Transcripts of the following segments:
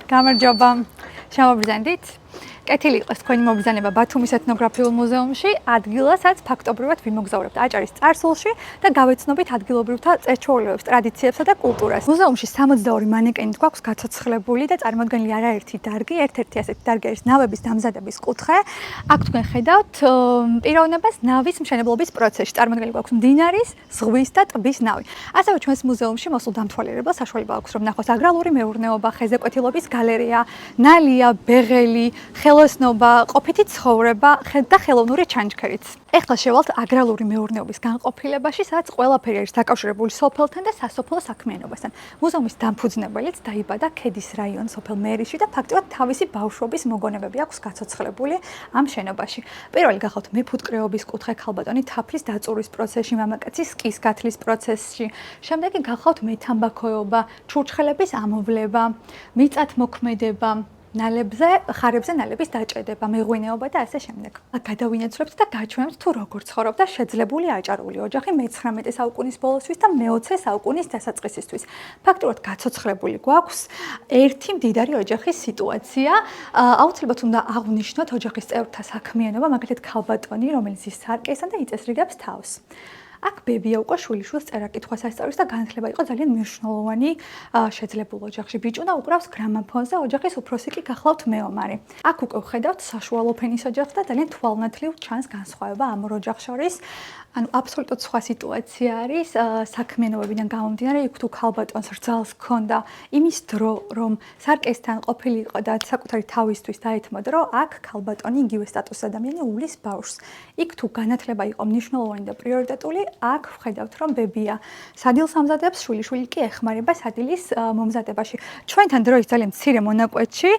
გამარჯობა. შემობრძანდით. კეთილი იყოს თქვენი მობრძანება ბათუმის ეთნოგრაფიულ მუზეუმში, ადგილასაც ფაქტობრივად ვიმოგზაურებთ აჭარის წარსულში და გავეცნობით ადგილობრივთა წეს-ჩვეულებებს, ტრადიციებსა და კულტურას. მუზეუმში 62 მანეკენი გვაქვს გაცოცხლებული და წარმოდგენილი არაერთი დარგი, ერთ-ერთი ასეთი დარგი არის ნავების დამზადების კუთხე. აქ თქვენ ხედავთ პიროვნებას ნავის მშენებლობის პროცესში. წარმოდგენილი გვაქვს მდინარის, ზღვის და ტბის ნავი. ასევე ჩვენს მუზეუმში მოსულ დამთვალიერებელს საშუალება აქვს რომ ნახოს აგრარული მეურნეობა, ხეზეკვეთილობის გალერეა, ნალია, ბეღელი, ხელოსნობა, ყოფითი ცხოვრება და ხელოვნური ჩანჩქერიც. ეხლა შევალთ აგრარული მეურნეობის განყოფილებაში, სადაც ყველაფერი არის დაკავშირებული სოფელთან და სასოფლო საქმიანობასთან. მუზეუმის დამფუძნებელიც დაიბადა ქედის რაიონის სოფელ მერიში და ფაქტობრივად თავისი ბავშვობის მოგონებები აქვს გაცოცხლებული ამ შენობაში. პირველი გახავთ მეფუტკრეობის კუთხე ქალბატონი თაფლის დაწურის პროცესში, მამაკაცის სკის გათლის პროცესში. შემდეგი გახავთ მეთამბაქოეობა, ჩურჩხელების ამოვლება, მიწათმოქმედება, ხარებზე ნალების დაჭედება, მეღვინეობა და ასე შემდეგ. გადავინაცვლებთ და გაჩვენებთ თუ როგორ ცხოვრობდა შეძლებული აჭარული ოჯახი მე-19 საუკუნის ბოლოსთვის და მე-20 საუკუნის დასაწყისისთვის. ფაქტობრივად გაცოცხლებული გვაქვს ერთი მდიდარი ოჯახის სიტუაცია. აუცილებლად უნდა აღვნიშნოთ ოჯახის წევრთა საქმიანობა, მაგალითად ქალბატონი, რომელიც ის სარკესან და იწესრიგებს თავს. აქ ბებია უკვე შვილიშვილს წერა-კითხვას ასწავლის და განათლება იყო ძალიან მნიშვნელოვანი შეძლებულ ოჯახში. ბიჭუნა უკრავს გრამაფონს და ოჯახის უფროსი კი გახლავთ მეომარი. აქ უკვე ვხედავთ საშუალო ფენის ოჯახს და ძალიან თვალნათლივ ჩანს განსხვავება ამ ორ ოჯახს შორის. ანუ აბსოლუტურად სხვა სიტუაცია არის საქმიანობებიდან გამომდინარე, იქ თუ ქალბატონს რძალს ჰქონდა იმის დრო, რომ სარკესთან ყოფილიყო და საკუთარი თავისთვის დაეთმო დრო, აქ ქალბატონი იგივე სტატუსის ადამიანი უვლის ბავშვს. იქ თუ განათლება იყო მნიშვნელოვანი და პრიორიტეტული, აქ ვხედავთ რომ ბებია სადილს ამზადებს, შვილიშვილი კი ეხმარება სადილის მომზადებაში. ჩვენთან დროის ძალიან მცირე მონაკვეთში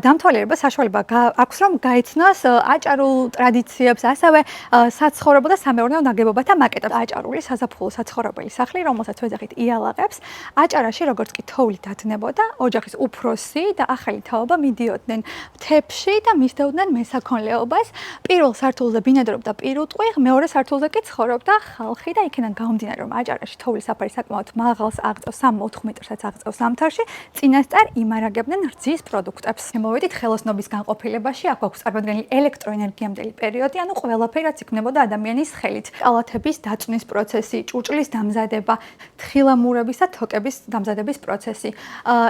დამთვალიერება საშუალება აქვს რომ გაეცნოს აჭარულ ტრადიციებს, ასევე საცხოვრებელ და სამეურნეო ნაგებობათა მაკეტებს. აჭარული საზაფხულო საცხოვრებელი სახლი, რომელსაც ვეძახით იალაღებს, აჭარაში როგორც კი თოვლი დათნებოდა, ოჯახის უფროსი და ახალი თაობა მიდიოდნენ მთებში და მისდევდნენ მესაქონლეობას. პირველ სართულზე ბინადრობდა პირუტყვი, მეორე სართულზე კი ცხოვრობდა ხალხი და იქიდან გამომდინარე რომ აჭარაში თოვლის საფარი საკმაოდ მაღალს აღწევს 3-4 მეტრსაც აღწევს ზამთარში, წინასწარ იმარაგებდნენ რძის პროდუქტებს. მოვედით ხელოსნობის განყოფილებაში, აქ გვაქვს წარმოდგენილი ელექტროენერგიამდელი პერიოდი, ანუ ყველაფერი რაც იქმნებოდა ადამიანის ხელით. კალათების დაწვნის პროცესი, ჭურჭლის დამზადება, თხილამურების და თოკების დამზადების პროცესი.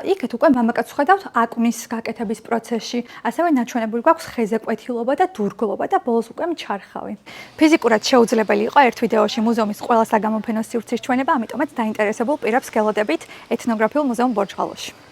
იქეთ უკვე მამაკაცს ხედავთ აკუნის გაკეთების პროცესში, ასევე ნაჩვენებული გვაქვს ხეზეკვეთილობა და დურგლობა და ბოლოს უკვე მჩარხავი. ფიზიკურად შეუძლებელი იყო ერთ ვიდეოში მუზეუმის ყველა საგამოფენო სივრცის ჩვენება, ამიტომაც დაინტერესებულ პირებს გელოდებით ეთნოგრაფიულ მუზეუმ ბორჯღალოში.